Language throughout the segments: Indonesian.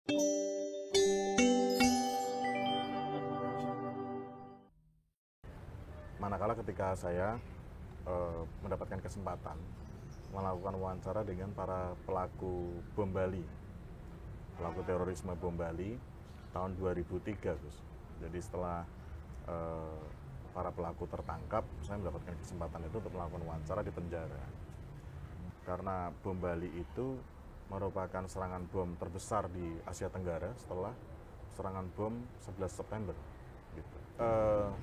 Manakala ketika saya mendapatkan kesempatan melakukan wawancara dengan para pelaku bom Bali, pelaku terorisme bom Bali tahun 2003, Gus. Jadi setelah para pelaku tertangkap, saya mendapatkan kesempatan itu untuk melakukan wawancara di penjara. Karena bom Bali itu merupakan serangan bom terbesar di Asia Tenggara setelah serangan bom 11 September. Gitu.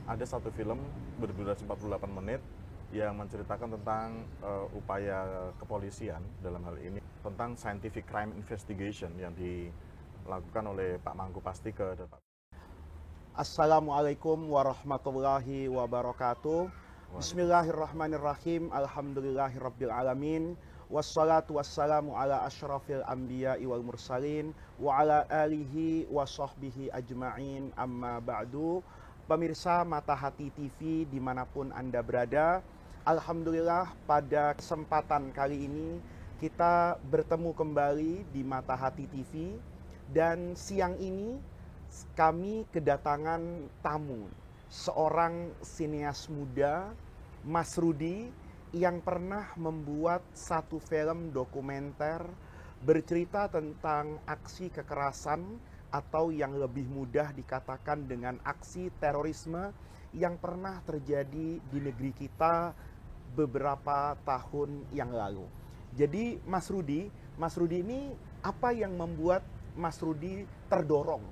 Ada satu film berdurasi 48 menit yang menceritakan tentang upaya kepolisian dalam hal ini tentang scientific crime investigation yang dilakukan oleh Pak Mangku Pastika dan Pak. Assalamualaikum warahmatullahi wabarakatuh. Bismillahirrahmanirrahim. Alhamdulillahirabbil alamin. Wassalatu wassalamu ala asyrafil anbiya'i wal mursalin wa ala alihi wa sahbihi ajma'in, amma ba'du. Pemirsa Mata Hati TV dimanapun Anda berada, alhamdulillah pada kesempatan kali ini kita bertemu kembali di Mata Hati TV. Dan siang ini kami kedatangan tamu, seorang sineas muda, Mas Rudy, yang pernah membuat satu film dokumenter bercerita tentang aksi kekerasan atau yang lebih mudah dikatakan dengan aksi terorisme yang pernah terjadi di negeri kita beberapa tahun yang lalu. Jadi Mas Rudy ini apa yang membuat Mas Rudy terdorong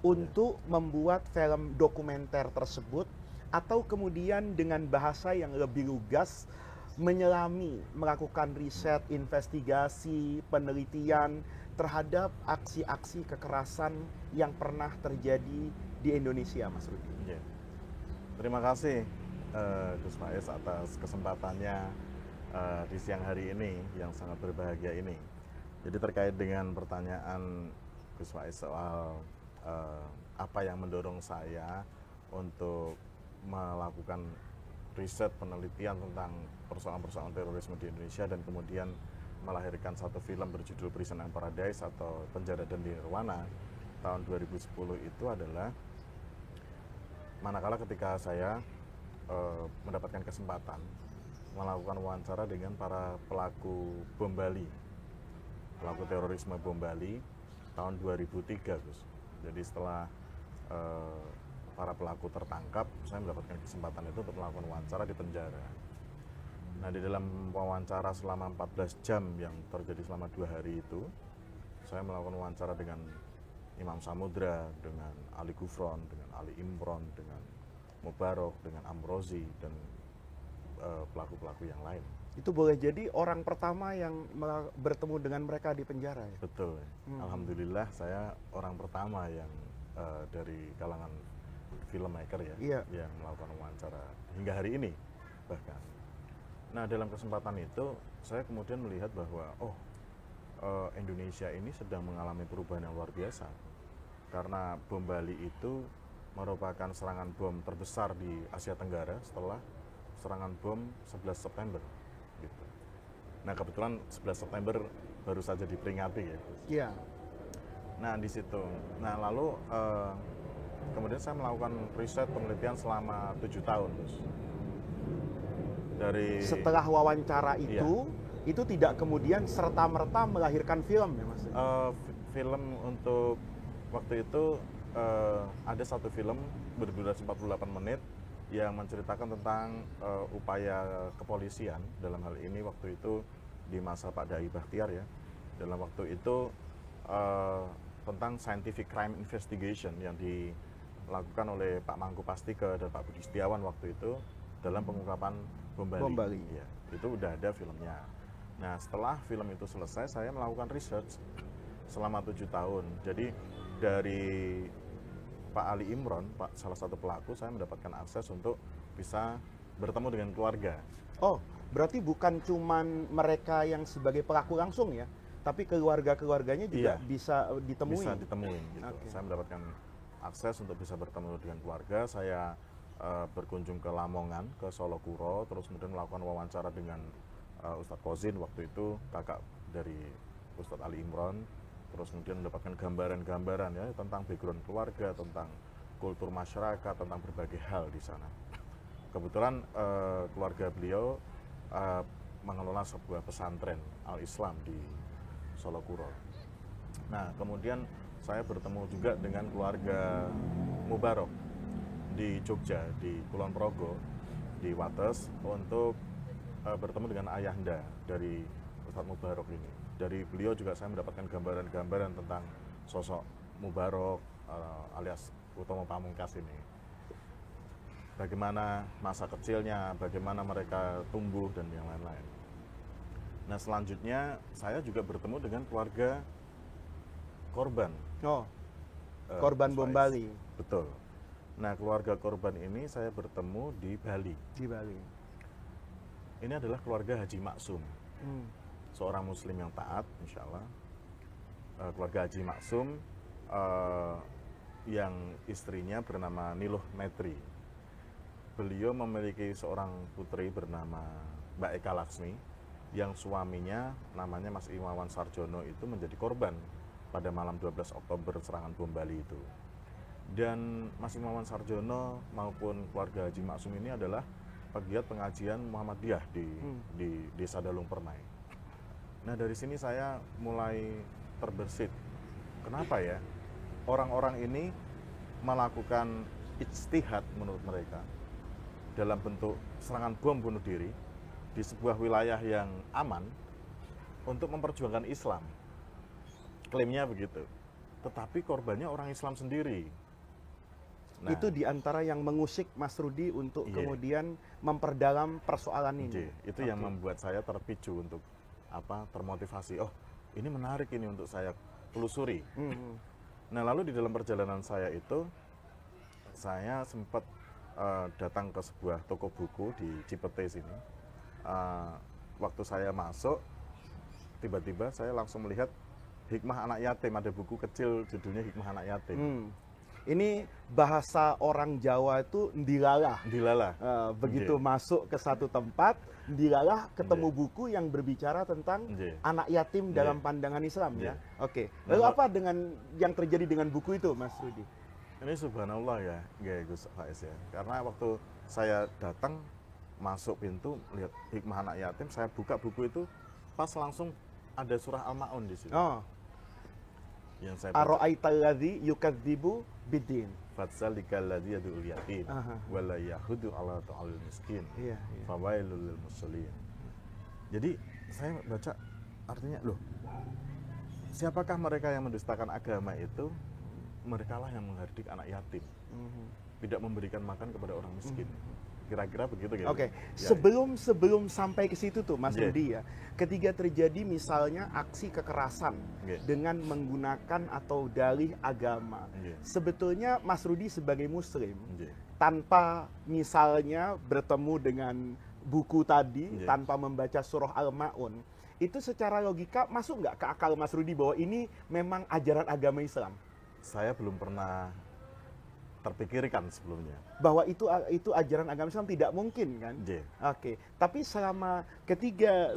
untuk membuat film dokumenter tersebut, atau kemudian dengan bahasa yang lebih lugas menyelami, melakukan riset, investigasi, penelitian terhadap aksi-aksi kekerasan yang pernah terjadi di Indonesia, Mas Rudy? Ya. Terima kasih Gus Faiz atas kesempatannya di siang hari ini yang sangat berbahagia ini. Jadi terkait dengan pertanyaan Gus Faiz soal apa yang mendorong saya untuk melakukan riset penelitian tentang persoalan-persoalan terorisme di Indonesia dan kemudian melahirkan satu film berjudul Prison and Paradise atau Penjara dan Nirwana tahun 2010 itu adalah manakala ketika saya mendapatkan kesempatan melakukan wawancara dengan para pelaku bom Bali, pelaku terorisme bom Bali tahun 2003, Gus. Jadi setelah para pelaku tertangkap, saya mendapatkan kesempatan itu untuk melakukan wawancara di penjara. Nah, di dalam wawancara selama 14 jam yang terjadi selama 2 hari itu, saya melakukan wawancara dengan Imam Samudra, dengan Ali Gufron, dengan Ali Imron, dengan Mubarok, dengan Amrozi, dan pelaku-pelaku yang lain. Itu boleh jadi orang pertama yang bertemu dengan mereka di penjara ya? Betul. Alhamdulillah saya orang pertama yang dari kalangan filmmaker ya, yang melakukan wawancara hingga hari ini bahkan. Nah, dalam kesempatan itu saya kemudian melihat bahwa Indonesia ini sedang mengalami perubahan yang luar biasa, karena bom Bali itu merupakan serangan bom terbesar di Asia Tenggara setelah serangan bom 11 September gitu. Nah, kebetulan 11 September baru saja diperingati ya. Iya. Nah, di situ. Nah, lalu kemudian saya melakukan riset penelitian selama 7 tahun, Gus. Setelah wawancara itu tidak kemudian serta-merta melahirkan film ya, Mas? Film untuk waktu itu ada satu film berdurasi 48 menit yang menceritakan tentang upaya kepolisian dalam hal ini waktu itu di masa Pak Dai Bakhtiar ya. Dalam waktu itu tentang scientific crime investigation yang dilakukan oleh Pak Mangku Pastika dan Pak Budi Setiawan waktu itu dalam pengungkapan bom Bali. Ya, itu udah ada filmnya. Nah, setelah film itu selesai, saya melakukan research selama 7 tahun. Jadi dari Pak Ali Imron, salah satu pelaku, saya mendapatkan akses untuk bisa bertemu dengan keluarga. Oh, berarti bukan cuman mereka yang sebagai pelaku langsung ya, tapi keluarga-keluarganya juga bisa ditemui? Bisa ditemui gitu. Okay. Saya mendapatkan akses untuk bisa bertemu dengan keluarga. Saya berkunjung ke Lamongan, ke Solo Kuro, terus kemudian melakukan wawancara dengan Ustadz Kozin waktu itu, kakak dari Ustadz Ali Imron. terus kemudian mendapatkan gambaran-gambaran ya tentang background keluarga, tentang kultur masyarakat, tentang berbagai hal di sana. Kebetulan keluarga beliau mengelola sebuah pesantren Al-Islam di Solokuro. Nah, kemudian saya bertemu juga dengan keluarga Mubarok di Jogja, di Kulon Progo, di Wates, untuk bertemu dengan ayahanda dari Ustadz Mubarok ini. Dari beliau juga saya mendapatkan gambaran-gambaran tentang sosok Mubarok alias Utomo Pamungkas ini. Bagaimana masa kecilnya, bagaimana mereka tumbuh, dan yang lain-lain. Nah, selanjutnya saya juga bertemu dengan keluarga korban. Korban bom Bali. Betul. Nah, keluarga korban ini saya bertemu di Bali. Di Bali. Ini adalah keluarga Haji Maksum. Seorang muslim yang taat, insya Allah. Keluarga Haji Maksum yang istrinya bernama Niluh Metri. Beliau memiliki seorang putri bernama Mbak Eka Laksmi, yang suaminya namanya Mas Imawan Sarjono itu menjadi korban pada malam 12 Oktober serangan bom Bali itu. Dan Mas Imawan Sarjono maupun keluarga Haji Maksum ini adalah pegiat pengajian Muhammadiyah di Desa Dalung Permai. Nah, dari sini saya mulai terbersit. Kenapa ya orang-orang ini melakukan ijtihad menurut mereka dalam bentuk serangan bom bunuh diri di sebuah wilayah yang aman untuk memperjuangkan Islam. Klaimnya begitu. Tetapi korbannya orang Islam sendiri. Nah, itu diantara yang mengusik Mas Rudi untuk kemudian memperdalam persoalan ini. Itu yang membuat saya terpicu untuk termotivasi. Oh, ini menarik ini untuk saya telusuri. Nah, lalu di dalam perjalanan saya itu, saya sempat datang ke sebuah toko buku di Cipete sini. Waktu saya masuk, tiba-tiba saya langsung melihat Hikmah Anak Yatim, ada buku kecil judulnya Hikmah Anak Yatim. Ini bahasa orang Jawa itu ndilalah. Ndilalah. Begitu masuk ke satu tempat, ndilalah ketemu buku yang berbicara tentang anak yatim dalam pandangan Islam ya. Oke. Lalu apa dengan yang terjadi dengan buku itu, Mas Rudi? Ini subhanallah ya, Gus Faiz ya. Karena waktu saya datang, masuk pintu, lihat Hikmah Anak Yatim, saya buka buku itu, pas langsung ada surah Al-Ma'un di situ. Yang saya baca. Ara'aital ladzi yukadzibu biddin. Fatsalikal ladzi yad'ul yatim wa la yahudu 'ala ta'alil miskin. Fawailul lil musallin. Jadi saya baca artinya, loh, siapakah mereka yang mendustakan agama itu? Mereka lah yang menghardik anak yatim, tidak memberikan makan kepada orang miskin. Kira-kira begitu gitu. Oke. Ya, sebelum sampai ke situ tuh Mas Rudi ya, ketika terjadi misalnya aksi kekerasan dengan menggunakan atau dalih agama, sebetulnya Mas Rudi sebagai muslim tanpa misalnya bertemu dengan buku tadi, tanpa membaca surah Al-Ma'un, itu secara logika masuk nggak ke akal Mas Rudi bahwa ini memang ajaran agama Islam? Saya belum pernah terpikirkan sebelumnya bahwa itu ajaran agama Islam, tidak mungkin kan? Oke. Tapi selama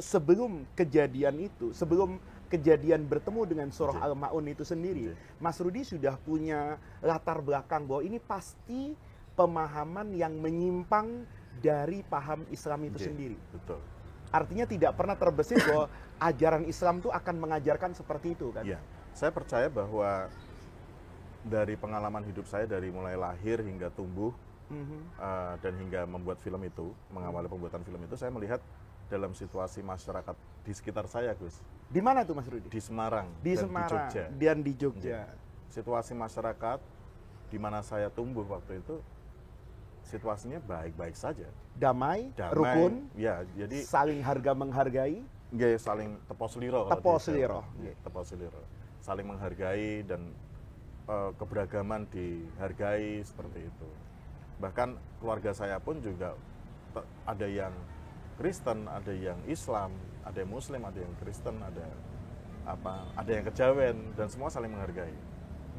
sebelum kejadian itu, sebelum kejadian bertemu dengan surah Al-Ma'un itu sendiri, Mas Rudi sudah punya latar belakang bahwa ini pasti pemahaman yang menyimpang dari paham Islam itu sendiri. Betul. Artinya tidak pernah terbesit bahwa ajaran Islam itu akan mengajarkan seperti itu kan? Iya. Saya percaya bahwa dari pengalaman hidup saya dari mulai lahir hingga tumbuh dan hingga membuat film itu, mengawali pembuatan film itu, saya melihat dalam situasi masyarakat di sekitar saya, Gus. Di mana tuh Mas Rudi? Di Semarang, di Semarang dan di Jogja. Situasi masyarakat di mana saya tumbuh waktu itu, situasinya baik-baik saja. Damai, rukun, ya, jadi saling harga menghargai. Saling teposliro. Teposliro. Saling menghargai dan keberagaman dihargai seperti itu. Bahkan keluarga saya pun juga ada yang Kristen, ada yang Islam, ada yang Muslim, ada yang Kristen, ada yang kejawen, dan semua saling menghargai.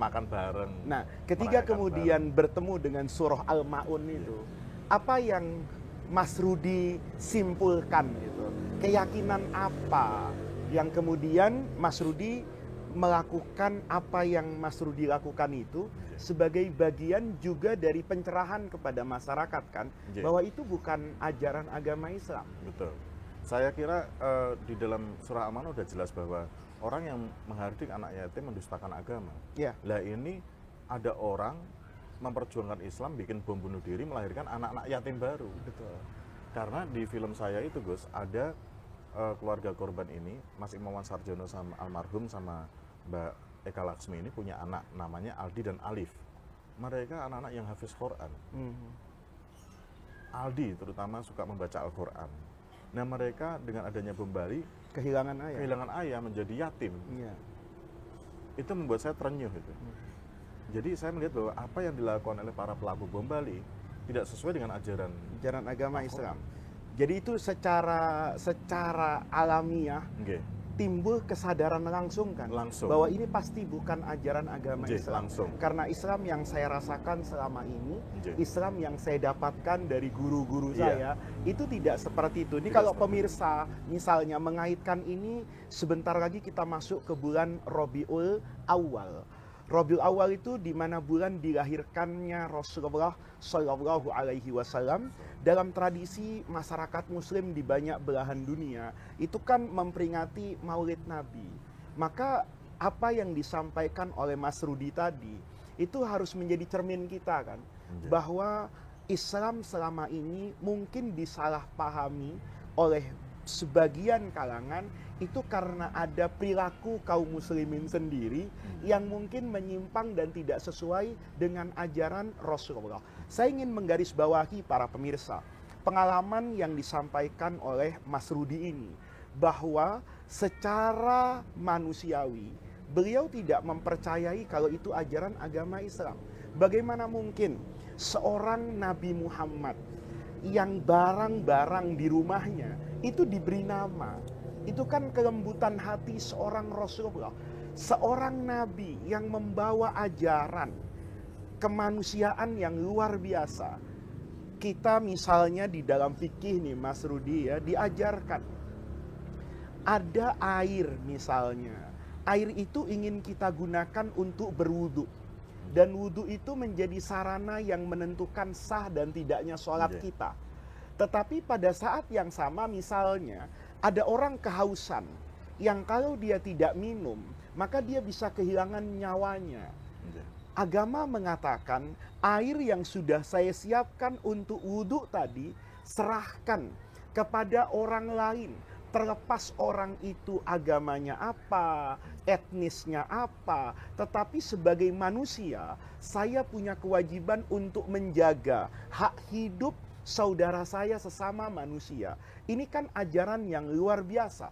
Makan bareng. Nah, ketika kemudian bertemu dengan surah Al-Ma'un itu, apa yang Mas Rudi simpulkan gitu? Keyakinan apa yang kemudian Mas Rudi melakukan apa yang Mas Rudi lakukan itu sebagai bagian juga dari pencerahan kepada masyarakat kan, bahwa itu bukan ajaran agama Islam. Betul. Saya kira di dalam surah Amanah udah jelas bahwa orang yang menghardik anak yatim mendustakan agama. Ya. Lah ini ada orang memperjuangkan Islam, bikin bom bunuh diri, melahirkan anak-anak yatim baru. Betul. Karena di film saya itu Gus, ada keluarga korban ini, Mas Imawan Sarjono sama almarhum sama Mbak Eka Laksmi ini punya anak namanya Aldi dan Alif. Mereka anak-anak yang hafiz Quran. Aldi terutama suka membaca Al-Quran. Nah mereka dengan adanya bom Bali Kehilangan ayah menjadi yatim. Iya. Itu membuat saya terenyuh itu. Jadi saya melihat bahwa apa yang dilakukan oleh para pelaku bom Bali tidak sesuai dengan ajaran agama Islam. Jadi itu secara alamiah timbul kesadaran langsung kan, bahwa ini pasti bukan ajaran agama Islam. Karena Islam yang saya rasakan selama ini, Islam yang saya dapatkan dari guru-guru saya, itu tidak seperti itu. Ini kalau pemirsa misalnya mengaitkan ini, sebentar lagi kita masuk ke bulan Rabiul Awal. Rabiul Awal itu di mana bulan dilahirkannya Rasulullah Shallallahu Alaihi Wasallam. Dalam tradisi masyarakat Muslim di banyak belahan dunia itu kan memperingati Maulid Nabi. Maka apa yang disampaikan oleh Mas Rudi tadi itu harus menjadi cermin kita kan, bahwa Islam selama ini mungkin disalahpahami oleh sebagian kalangan itu karena ada perilaku kaum muslimin sendiri yang mungkin menyimpang dan tidak sesuai dengan ajaran Rasulullah. Saya ingin menggarisbawahi para pemirsa pengalaman yang disampaikan oleh Mas Rudi ini, bahwa secara manusiawi beliau tidak mempercayai kalau itu ajaran agama Islam. Bagaimana mungkin seorang Nabi Muhammad yang barang-barang di rumahnya itu diberi nama? Itu kan kelembutan hati seorang Rasulullah, seorang Nabi yang membawa ajaran kemanusiaan yang luar biasa. Kita misalnya di dalam fikih nih Mas Rudi ya, diajarkan ada air misalnya, air itu ingin kita gunakan untuk berwudu, dan wudu itu menjadi sarana yang menentukan sah dan tidaknya sholat kita. Tetapi pada saat yang sama misalnya ada orang kehausan yang kalau dia tidak minum maka dia bisa kehilangan nyawanya. Agama mengatakan air yang sudah saya siapkan untuk wudhu tadi serahkan kepada orang lain, terlepas orang itu agamanya apa, etnisnya apa, tetapi sebagai manusia saya punya kewajiban untuk menjaga hak hidup saudara saya sesama manusia. Ini kan ajaran yang luar biasa.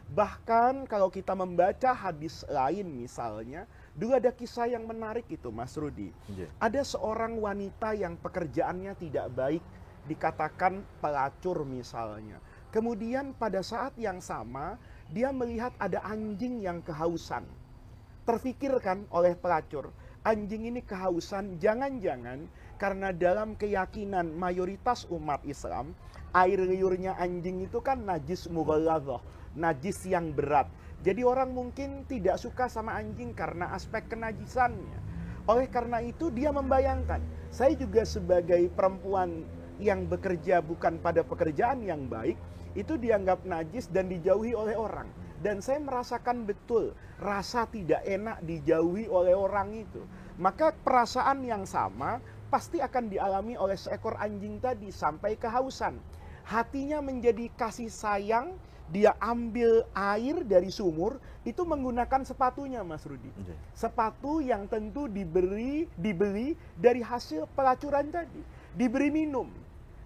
Bahkan kalau kita membaca hadis lain misalnya, dulu ada kisah yang menarik itu Mas Rudi. Ada seorang wanita yang pekerjaannya tidak baik, dikatakan pelacur misalnya. Kemudian pada saat yang sama dia melihat ada anjing yang kehausan. Terfikirkan oleh pelacur, anjing ini kehausan, jangan-jangan karena dalam keyakinan mayoritas umat Islam, air liurnya anjing itu kan najis mughalladhah, najis yang berat. Jadi orang mungkin tidak suka sama anjing karena aspek kenajisannya. Oleh karena itu dia membayangkan, saya juga sebagai perempuan yang bekerja bukan pada pekerjaan yang baik, itu dianggap najis dan dijauhi oleh orang. Dan saya merasakan betul rasa tidak enak dijauhi oleh orang itu. Maka perasaan yang sama pasti akan dialami oleh seekor anjing tadi sampai kehausan. Hatinya menjadi kasih sayang, dia ambil air dari sumur, itu menggunakan sepatunya Mas Rudi. Sepatu yang tentu dibeli dari hasil pelacuran tadi. Diberi minum.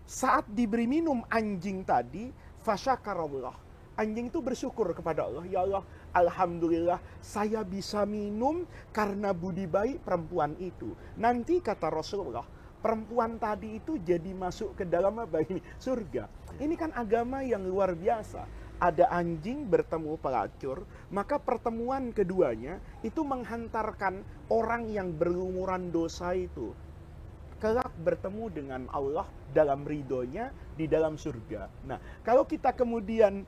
Saat diberi minum anjing tadi, fasyakarallah. Anjing itu bersyukur kepada Allah, ya Allah, alhamdulillah saya bisa minum karena budi baik perempuan itu. Nanti kata Rasulullah, perempuan tadi itu jadi masuk ke dalam apa ini? Surga. Ini kan agama yang luar biasa. Ada anjing bertemu pelacur, maka pertemuan keduanya itu menghantarkan orang yang berlumuran dosa itu kelak bertemu dengan Allah dalam ridhonya di dalam surga. Nah, kalau kita kemudian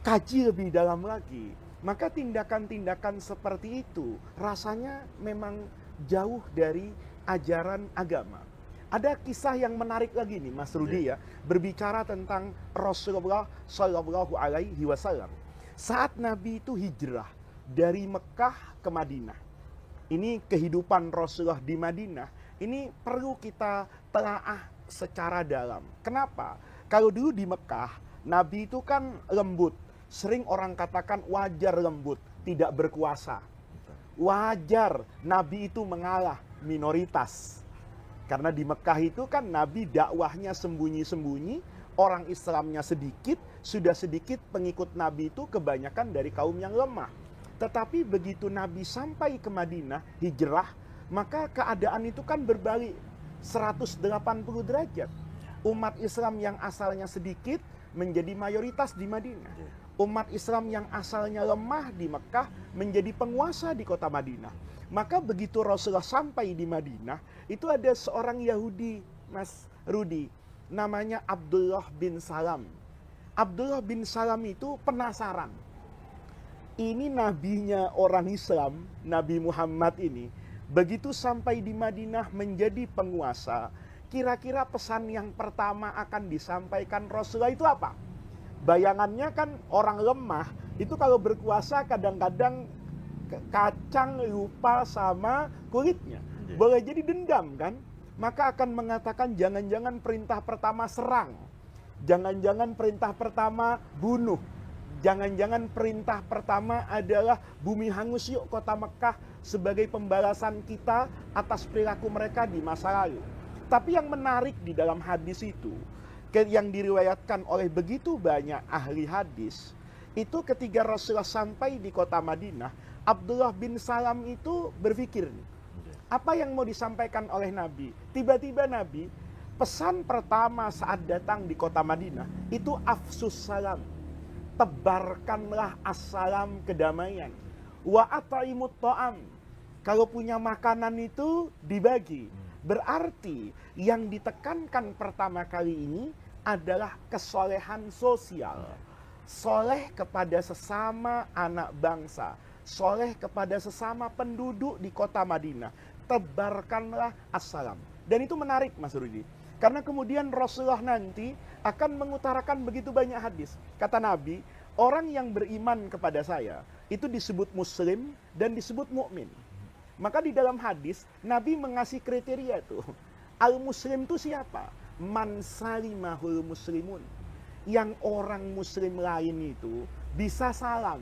kaji lebih dalam lagi, Maka tindakan-tindakan seperti itu rasanya memang jauh dari ajaran agama. Ada kisah yang menarik lagi nih Mas Rudi ya, berbicara tentang Rasulullah Shallallahu Alaihi Wasallam. Saat Nabi itu hijrah dari Mekah ke Madinah. Ini kehidupan Rasulullah di Madinah. Ini perlu kita telaah secara dalam. Kenapa? Kalau dulu di Mekah, Nabi itu kan lembut. Sering orang katakan wajar lembut, tidak berkuasa. Wajar Nabi itu mengalah minoritas. Karena di Mekah itu kan Nabi dakwahnya sembunyi-sembunyi, orang Islamnya sedikit, sudah sedikit pengikut Nabi itu kebanyakan dari kaum yang lemah. Tetapi begitu Nabi sampai ke Madinah, hijrah, maka keadaan itu kan berbalik 180 derajat. Umat Islam yang asalnya sedikit menjadi mayoritas di Madinah. Umat Islam yang asalnya lemah di Mekah menjadi penguasa di kota Madinah. Maka begitu Rasulullah sampai di Madinah, itu ada seorang Yahudi, Mas Rudi, namanya Abdullah bin Salam. Abdullah bin Salam itu penasaran. Ini nabinya orang Islam, Nabi Muhammad ini, begitu sampai di Madinah menjadi penguasa, kira-kira pesan yang pertama akan disampaikan Rasulullah itu apa? Bayangannya kan orang lemah, itu kalau berkuasa kadang-kadang kacang lupa sama kulitnya. Boleh jadi dendam kan? Maka akan mengatakan jangan-jangan perintah pertama serang. Jangan-jangan perintah pertama bunuh. Jangan-jangan perintah pertama adalah bumi hangus yuk kota Mekah sebagai pembalasan kita atas perilaku mereka di masa lalu. Tapi yang menarik di dalam hadis itu, yang diriwayatkan oleh begitu banyak ahli hadis, itu ketika Rasulullah sampai di kota Madinah, Abdullah bin Salam itu berpikir, apa yang mau disampaikan oleh Nabi? Tiba-tiba Nabi, pesan pertama saat datang di kota Madinah, itu afsus salam. Tebarkanlah assalam, kedamaian. Wa at'imut ta'am. Kalau punya makanan itu dibagi. Berarti yang ditekankan pertama kali ini adalah kesolehan sosial. Soleh kepada sesama anak bangsa. Soleh kepada sesama penduduk di kota Madinah. Tebarkanlah assalam. Dan itu menarik Mas Rudi. Karena kemudian Rasulullah nanti akan mengutarakan begitu banyak hadis. Kata Nabi, orang yang beriman kepada saya itu disebut muslim dan disebut mukmin. Maka di dalam hadis Nabi mengasih kriteria tuh. Al-muslim itu siapa? Man salimahul muslimun. Yang orang muslim lain itu bisa salam,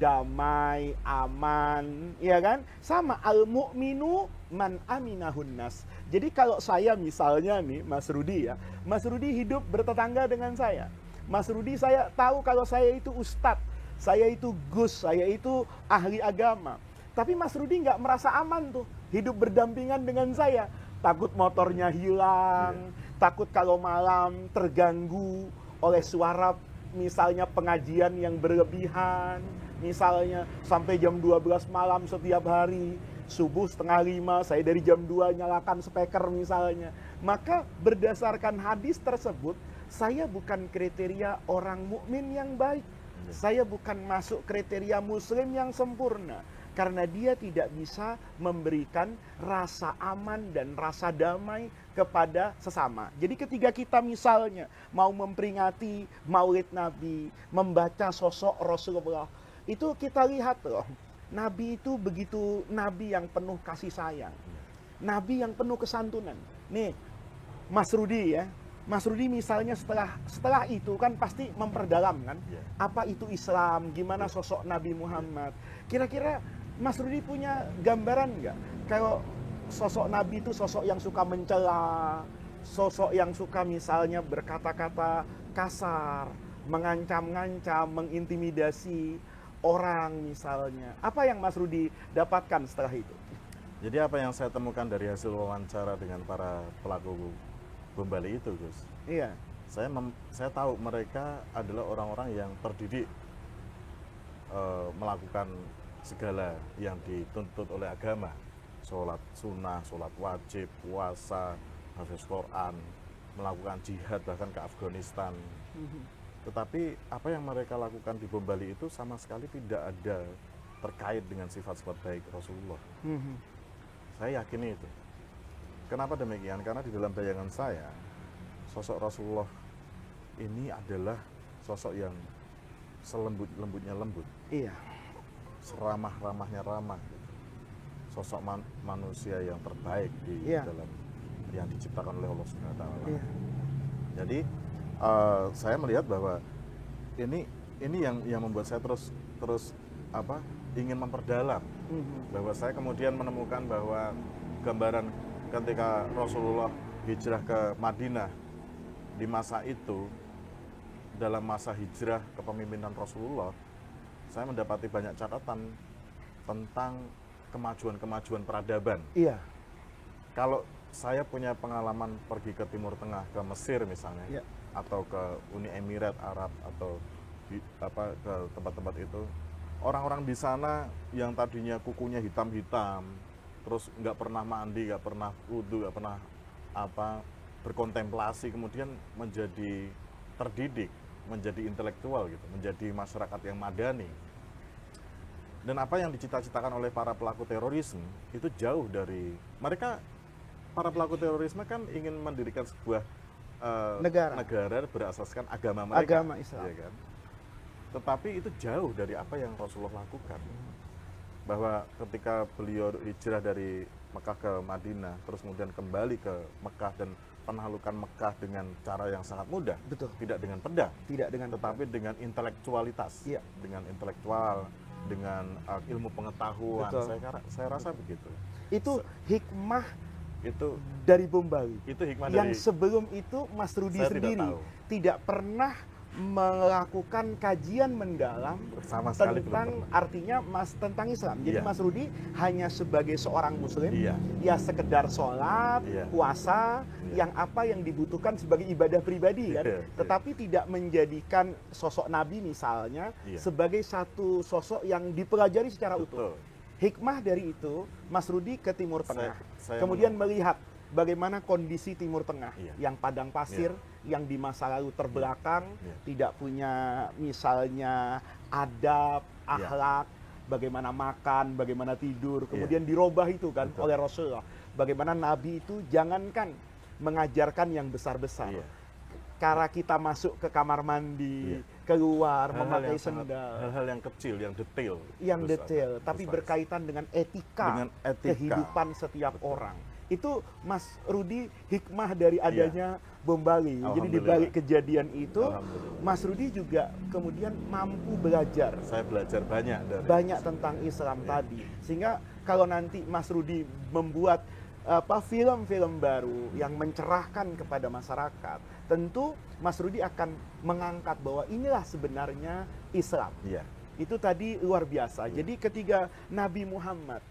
damai, aman, ya kan? Sama al-mu'minu man aminahun nas. Jadi kalau saya misalnya nih Mas Rudi ya, Mas Rudi hidup bertetangga dengan saya. Mas Rudi saya tahu kalau saya itu ustadz, saya itu gus, saya itu ahli agama. Tapi Mas Rudi nggak merasa aman tuh hidup berdampingan dengan saya. Takut motornya hilang, takut kalau malam terganggu oleh suara misalnya pengajian yang berlebihan, misalnya sampai jam 12 malam setiap hari, subuh 4:30, saya dari jam 2 nyalakan speaker misalnya. Maka berdasarkan hadis tersebut, saya bukan kriteria orang mukmin yang baik. Saya bukan masuk kriteria muslim yang sempurna. Karena dia tidak bisa memberikan rasa aman dan rasa damai kepada sesama. Jadi ketika kita misalnya mau memperingati Maulid Nabi, membaca sosok Rasulullah, itu kita lihat loh, Nabi itu begitu Nabi yang penuh kasih sayang. Nabi yang penuh kesantunan. Nih, Mas Rudi ya, Mas Rudi misalnya setelah itu kan pasti memperdalam kan, apa itu Islam, gimana sosok Nabi Muhammad. Kira-kira Mas Rudi punya gambaran nggak? Kalau sosok Nabi itu sosok yang suka mencela, sosok yang suka misalnya berkata-kata kasar, mengancam-ngancam, mengintimidasi orang misalnya. Apa yang Mas Rudi dapatkan setelah itu? Jadi apa yang saya temukan dari hasil wawancara dengan para pelaku bom Bali itu, Gus? Iya. Saya tahu mereka adalah orang-orang yang terdidik melakukan segala yang dituntut oleh agama. Sholat sunnah, sholat wajib, puasa, hafiz Quran, melakukan jihad bahkan ke Afghanistan. Tetapi apa yang mereka lakukan di bom Bali itu sama sekali tidak ada terkait dengan sifat-sifat baik Rasulullah. Saya yakini itu. Kenapa demikian? Karena di dalam bayangan saya, sosok Rasulullah ini adalah sosok yang selembut-lembutnya lembut, Iya. seramah-ramahnya ramah. Sosok manusia yang terbaik di Iya. dalam yang diciptakan oleh Allah Subhanahu wa taala. Iya. Jadi saya melihat bahwa ini yang membuat saya terus ingin memperdalam, bahwa saya kemudian menemukan bahwa gambaran ketika Rasulullah hijrah ke Madinah di masa itu, dalam masa hijrah kepemimpinan Rasulullah, saya mendapati banyak catatan tentang kemajuan peradaban. Iya. Kalau saya punya pengalaman pergi ke Timur Tengah, ke Mesir misalnya, Iya. atau ke Uni Emirat Arab, atau ke tempat-tempat itu, orang-orang di sana yang tadinya kukunya hitam-hitam, terus nggak pernah mandi, nggak pernah wudu, nggak pernah berkontemplasi, kemudian menjadi terdidik, menjadi intelektual gitu, menjadi masyarakat yang madani. Dan apa yang dicita-citakan oleh para pelaku terorisme itu jauh dari mereka. Para pelaku terorisme kan ingin mendirikan sebuah negara berasaskan agama mereka, Agama Islam. ya kan? Tetapi itu jauh dari apa yang Rasulullah lakukan. Bahwa ketika beliau hijrah dari Mekah ke Madinah, terus kemudian kembali ke Mekah dan penaklukan Mekah dengan cara yang sangat mudah, Betul. tidak dengan pedang, Tidak dengan tetapi dengan intelektualitas, Iya. dengan intelektual, dengan ilmu pengetahuan. Betul. Saya rasa begitu. Itu hikmah Itu dari bom Bali. hikmah Yang dari sebelum itu Mas Rudi Saya tidak sendiri tahu. tidak pernah melakukan kajian mendalam sama sekali belum tentang pernah. artinya tentang Islam. Jadi Iya. Mas Rudi hanya sebagai seorang muslim, Iya. ya sekedar sholat, Iya. puasa, Iya. yang apa yang dibutuhkan sebagai ibadah pribadi kan. Iya. Tetapi tidak menjadikan sosok Nabi misalnya Iya. sebagai satu sosok yang dipelajari secara utuh. Betul. Hikmah dari itu, Mas Rudi ke Timur Tengah. Saya Kemudian melihat bagaimana kondisi Timur Tengah, Iya. yang padang pasir, yang di masa lalu terbelakang, Iya. tidak punya misalnya adab, Iya. akhlak, bagaimana makan, bagaimana tidur, kemudian dirubah itu kan Betul. oleh Rasulullah. Bagaimana Nabi itu jangankan mengajarkan yang besar-besar. Iya. Cara kita masuk ke kamar mandi, Iya. keluar, Hal-hal memakai yang sangat- sendal. hal-hal yang kecil, yang detail, Yang Gus detail, Agus, tapi Gus Faiz. berkaitan dengan etika, Dengan etika. kehidupan setiap Betul. orang. Itu Mas Rudi hikmah dari adanya bom Bali. Jadi di Alhamdulillah. balik kejadian itu, Alhamdulillah. Mas Rudi juga kemudian mampu belajar Saya belajar banyak dari banyak tentang Islam Iya. tadi. Sehingga kalau nanti Mas Rudi membuat film-film baru yang mencerahkan kepada masyarakat, tentu Mas Rudi akan mengangkat bahwa inilah sebenarnya Islam. Iya. Itu tadi luar biasa. Jadi ketika Nabi Muhammad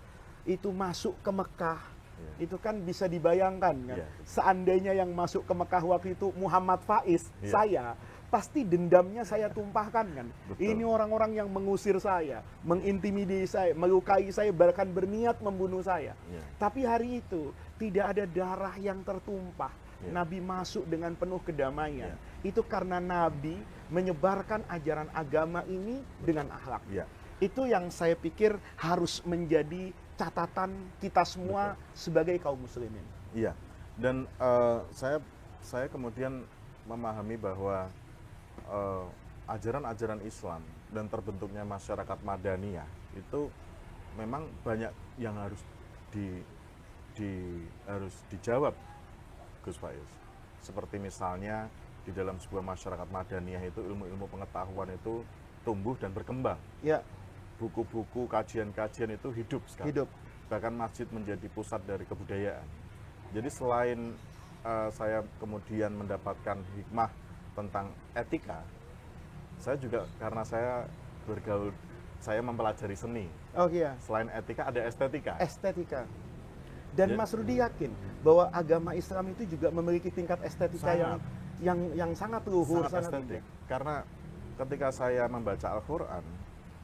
itu masuk ke Mekah, itu kan bisa dibayangkan kan. Iya. Seandainya yang masuk ke Mekah waktu itu Muhammad Faiz, Iya. saya pasti dendamnya saya tumpahkan kan. Betul. Ini orang-orang yang mengusir saya, mengintimidasi saya, melukai saya, bahkan berniat membunuh saya. Iya. Tapi hari itu tidak ada darah yang tertumpah. Iya. Nabi masuk dengan penuh kedamaian. Iya. Itu karena Nabi menyebarkan ajaran agama ini dengan akhlak. Iya. Itu yang saya pikir harus menjadi catatan kita semua sebagai kaum muslimin. Iya. Dan saya kemudian memahami bahwa ajaran-ajaran Islam dan terbentuknya masyarakat Madaniyah itu memang banyak yang harus harus dijawab, Gus Faiz. Seperti misalnya di dalam sebuah masyarakat Madaniyah itu ilmu-ilmu pengetahuan itu tumbuh dan berkembang. Ya, Buku-buku, kajian-kajian itu hidup sekarang. hidup. Bahkan masjid menjadi pusat dari kebudayaan. Jadi selain saya kemudian mendapatkan hikmah tentang etika, saya juga karena saya bergaul, saya mempelajari seni. Oh iya, Selain etika ada estetika. estetika. Dan Ya. Mas Rudi yakin bahwa agama Islam itu juga memiliki tingkat estetika Sangat. yang sangat luhur, Sangat sangat estetik. Karena ketika saya membaca Al-Quran,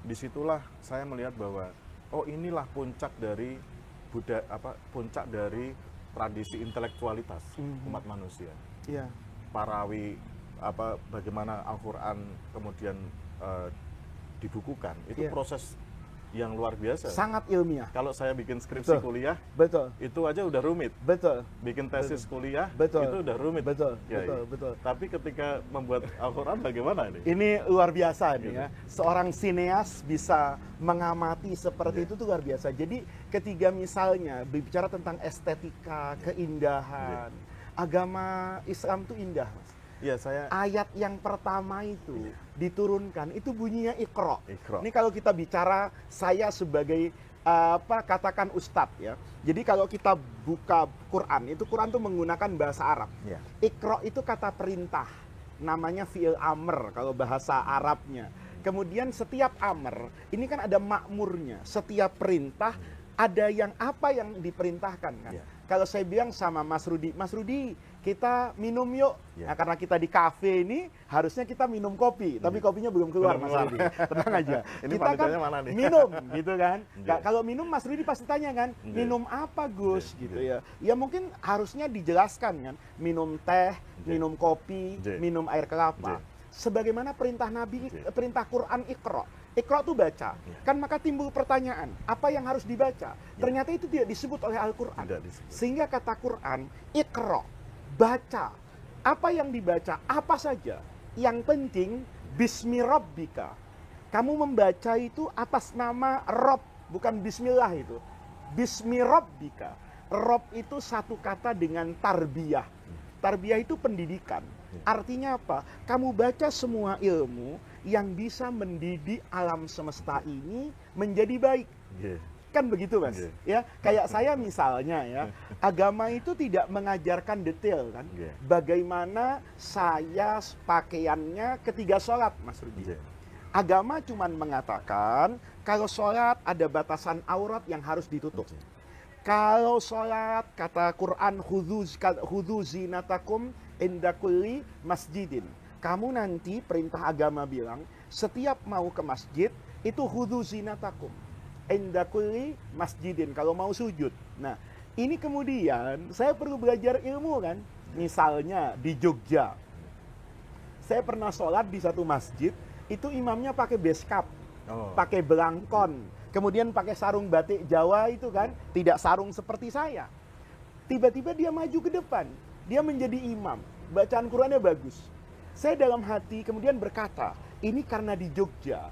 disitulah saya melihat bahwa oh inilah puncak dari puncak dari tradisi intelektualitas Mhm. umat manusia. Iya, Parawi bagaimana Al-Quran kemudian eh, dibukukan, itu Iya. proses yang luar biasa. Sangat ilmiah. Kalau saya bikin skripsi Betul. kuliah, Betul. itu aja udah rumit. Betul. Bikin tesis kuliah, Betul. itu udah rumit. Betul. Kiai. Betul. Betul. Tapi ketika membuat Al-Quran bagaimana ini? Ini luar biasa nih Gitu. ya. Seorang sineas bisa mengamati seperti Iya. itu tuh luar biasa. Jadi ketika misalnya berbicara tentang estetika, keindahan, agama Islam tuh indah, Mas. Iya, saya Ayat yang pertama itu diturunkan itu bunyinya Iqra. Iqra. Ini kalau kita bicara saya sebagai katakan ustadz ya. Jadi kalau kita buka Quran, itu Quran tuh menggunakan bahasa Arab. Iya. Iqra itu kata perintah. Namanya fi'il amr kalau bahasa Arabnya. Kemudian setiap amr, ini kan ada makmurnya. Setiap perintah ada yang apa yang diperintahkan kan. Iya. Kalau saya bilang sama Mas Rudi, kita minum yuk. Iya. Nah, karena kita di kafe ini harusnya kita minum kopi, tapi kopinya belum keluar Belum Mas keluar. Rudi. Tenang aja. Ini Kita kan panitianya mana nih? minum gitu kan. Iya. Kalau minum Mas Rudi pasti tanya kan, Iya. minum apa Gus Iya. gitu Iya. ya. Ya mungkin harusnya dijelaskan kan, minum teh, Iya. minum kopi, Iya. minum air kelapa. Iya. Sebagaimana perintah Nabi, Iya. perintah Quran Iqra. Iqra tuh baca. Iya. Kan maka timbul pertanyaan, apa yang harus dibaca? Ternyata itu tidak disebut oleh Al-Quran. Tidak disebut. Sehingga kata Quran, Iqra, baca. Apa yang dibaca? Apa saja. Yang penting, Bismi Rabbika. Kamu membaca itu atas nama Rob, bukan Bismillah itu. Bismi Rabbika. Rob itu satu kata dengan tarbiyah. Tarbiyah itu pendidikan. Artinya apa? Kamu baca semua ilmu yang bisa mendidik alam semesta ini menjadi baik. Iya. Kan begitu Mas? Iya. Ya, kayak saya misalnya ya, agama itu tidak mengajarkan detail kan. Iya. Bagaimana saya pakaiannya ketika sholat, Mas Rudi. Iya. Agama cuman mengatakan kalau sholat ada batasan aurat yang harus ditutup. Iya. Kalau sholat, kata Quran, khudhu zinatakum inda kulli masjidin. Kamu nanti perintah agama bilang, setiap mau ke masjid, itu khudhu zinatakum inda kulli masjidin. Kalau mau sujud. Nah, ini kemudian saya perlu belajar ilmu kan. Misalnya di Jogja, saya pernah sholat di satu masjid, itu imamnya pakai beskap, Oh. pakai belangkon, kemudian pakai sarung batik Jawa itu kan, tidak sarung seperti saya. Tiba-tiba dia maju ke depan, dia menjadi imam, bacaan Qurannya bagus. Saya dalam hati kemudian berkata, ini karena di Jogja,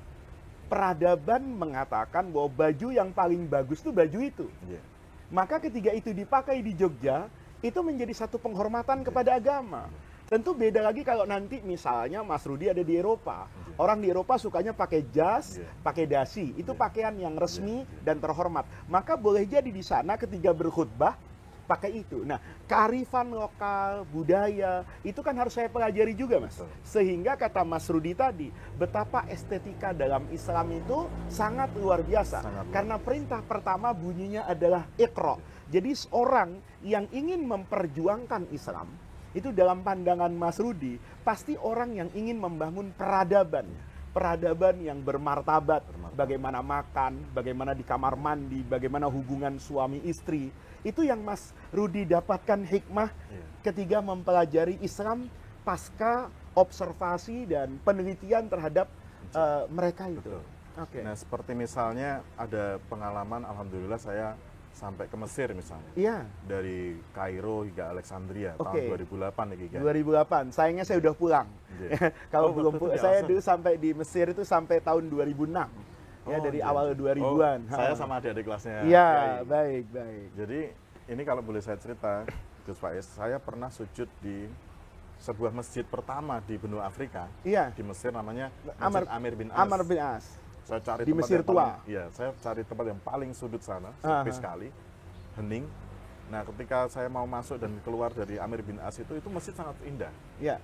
peradaban mengatakan bahwa baju yang paling bagus itu baju itu. Iya. Maka ketika itu dipakai di Jogja, itu menjadi satu penghormatan kepada agama. Tentu beda lagi kalau nanti misalnya Mas Rudi ada di Eropa. Orang di Eropa sukanya pakai jas, Iya. pakai dasi. Itu Iya. pakaian yang resmi Iya. dan terhormat. Maka boleh jadi di sana ketika berkhutbah pakai itu. Nah, kearifan lokal, budaya, itu kan harus saya pelajari juga, Mas. Betul. Sehingga kata Mas Rudi tadi, betapa estetika dalam Islam itu sangat luar biasa. Sangat luar Karena perintah pertama bunyinya adalah Iqra. Jadi seorang yang ingin memperjuangkan Islam, itu dalam pandangan Mas Rudi, pasti orang yang ingin membangun peradaban. Peradaban yang bermartabat. Bagaimana makan, bagaimana di kamar mandi, bagaimana hubungan suami istri. Itu yang Mas Rudi dapatkan hikmah Iya. ketika mempelajari Islam pasca observasi dan penelitian terhadap mereka itu. Betul. Oke. Nah, seperti misalnya ada pengalaman, alhamdulillah saya sampai ke Mesir misalnya. Iya, Dari Kairo hingga Alexandria Oke. tahun 2008 nih Kiai. 2008. Sayangnya saya udah pulang. Iya. Kalau Oh, belum waktu itu pulang, di saya Al-Azhar. dulu sampai di Mesir itu sampai tahun 2006. Ya, Oh, dari iya. awal 2000-an. Oh, saya Ha. sama adik-adik kelasnya. Iya, Kiai. baik, baik. Jadi ini kalau boleh saya cerita, Gus Faiz, saya pernah sujud di sebuah masjid pertama di benua Afrika, Iya, di Mesir, namanya Amr- Masjid Amir bin As. Amr bin As. Saya cari Di tempat Mesir yang tua. paling- Iya, saya cari tempat yang paling sudut sana, Aha. sepi sekali, hening. Nah, ketika saya mau masuk dan keluar dari Amir bin As itu masjid sangat indah, Iya,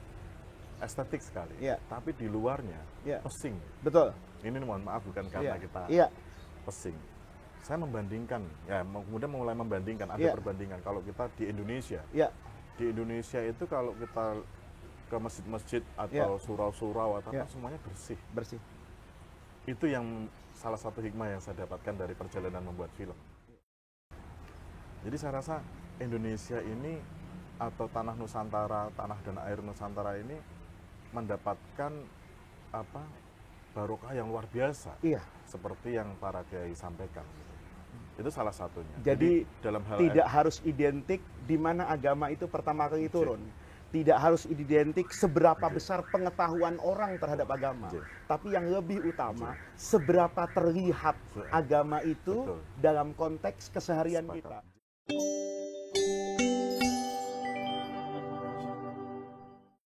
estetik sekali. Iya. Tapi di luarnya Iya. pesing. betul. Ini mohon maaf bukan karena Iya. kita Iya, pesing. Saya membandingkan, ya kemudian mulai membandingkan, ada Iya. perbandingan. Kalau kita di Indonesia, iya, di Indonesia itu kalau kita ke masjid-masjid atau surau-surau atau Iya. apa, semuanya bersih. bersih. Itu yang salah satu hikmah yang saya dapatkan dari perjalanan membuat film. Jadi saya rasa Indonesia ini atau tanah Nusantara, tanah dan air Nusantara ini mendapatkan apa barokah yang luar biasa, Iya. seperti yang para kiai sampaikan. Gitu. Itu salah satunya. Jadi dalam hal tidak harus identik di mana agama itu pertama kali turun. Tidak harus identik seberapa besar pengetahuan orang terhadap agama. Tapi yang lebih utama, seberapa terlihat agama itu Betul. dalam konteks keseharian Sepakat. kita.